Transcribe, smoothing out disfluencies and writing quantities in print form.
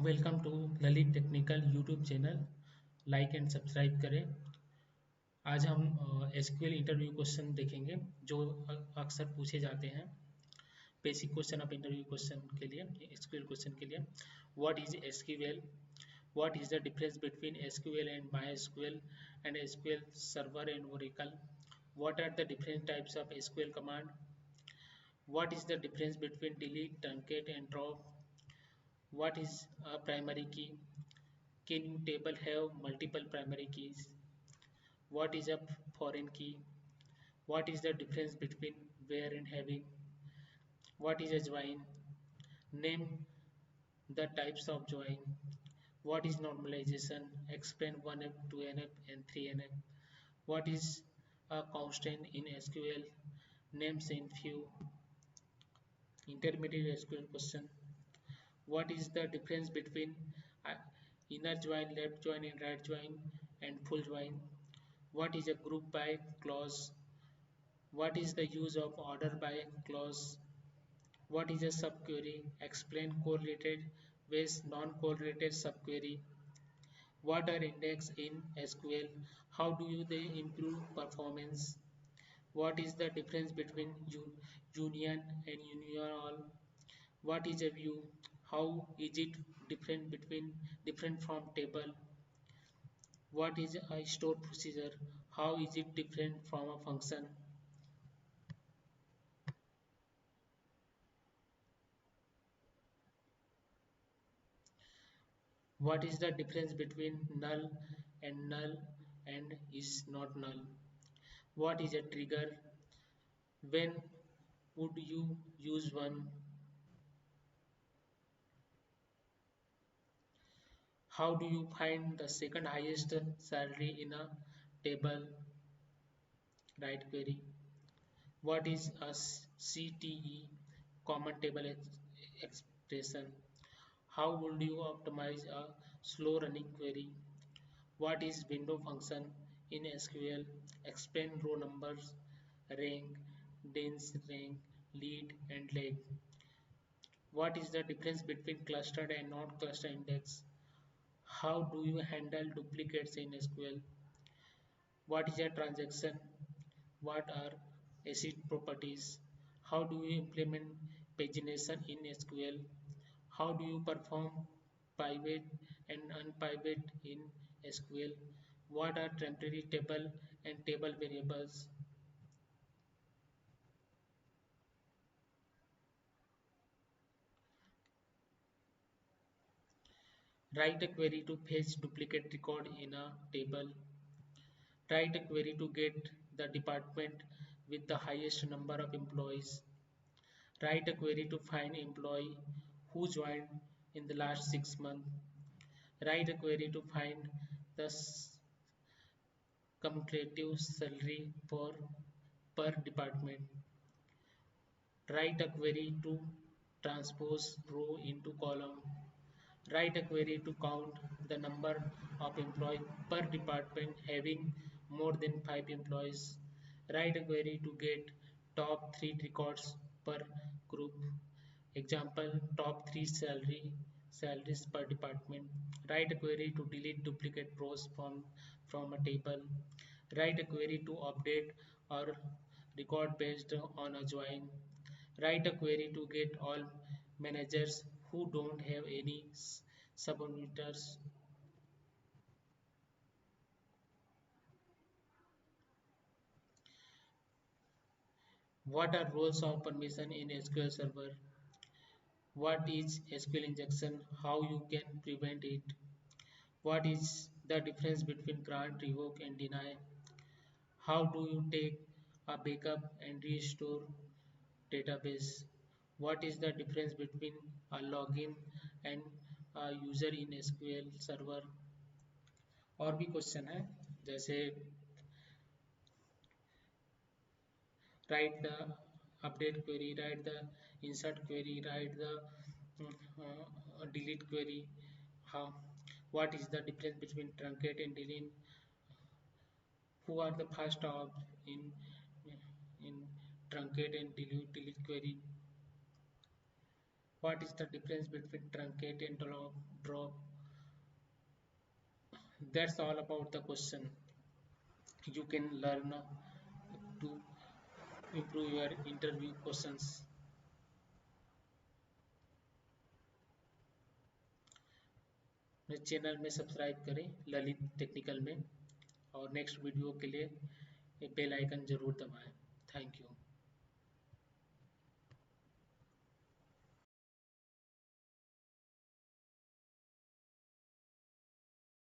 Welcome to Lalit Technical YouTube channel. Like and subscribe करें। आज हम एसक्यूएल इंटरव्यू क्वेश्चन देखेंगे जो अक्सर पूछे जाते हैं। Basic question of interview question के लिए, एसक्यूएल क्वेश्चन के लिए। What is SQL? What is the difference between SQL and MySQL and SQL Server and Oracle? What are the different types of SQL command? What is the difference between delete, truncate and drop? What is a primary key? Can your table have multiple primary keys? What is a foreign key? What is the difference between where and having? What is a join? Name the types of join. What is normalization? Explain 1F, 2NF and 3NF. What is a constant in SQL? Names in few. Intermediate SQL question. What is the difference between inner join, left join and right join and full join? What is a group by clause? What is the use of order by clause? What is a subquery? Explain correlated with non-correlated subquery. What are index in SQL? How do they improve performance? What is the difference between union and union? What is a view? How is it different from table? What is a store procedure? How is it different from a function? What is the difference between null and is not null? What is a trigger? When would you use one? How do you find the second highest salary in a table? Right query. What is a CTE, common table expression? How would you optimize a slow running query? What is window function in SQL? Explain row numbers, rank, dense rank, lead and lag. What is the difference between clustered and non-clustered index? How do you handle duplicates in SQL? What is a transaction? What are ACID properties? How do you implement pagination in SQL? How do you perform pivot and unpivot in SQL? What are temporary table and table variables? Write a query to fetch duplicate record in a table. Write a query to get the department with the highest number of employees. Write a query to find employee who joined in the last 6 months. Write a query to find the cumulative salary for per department. Write a query to transpose row into column. Write a query to count the number of employees per department having more than 5 employees. Write a query to get top 3 records per group. Example, top 3 salaries per department. Write a query to delete duplicate rows from a table. Write a query to update or record based on a join. Write a query to get all managers who don't have any subordinates. What are roles of permission in SQL Server? What is SQL injection? How you can prevent it? What is the difference between grant, revoke and deny? How do you take a backup and restore database? What is the difference between a login and a user in SQL Server? और भी question है, जैसे write the update query, write the insert query, write the delete query. How, what is the difference between truncate and delete? Who are the first of in truncate and delete query? What is the difference between truncate and drop? That's all about the question. You can learn to improve your interview questions. मेरे channel में subscribe करें Lalit technical में, और next video के लिए bell icon ज़रूर दबाएं। Thank you.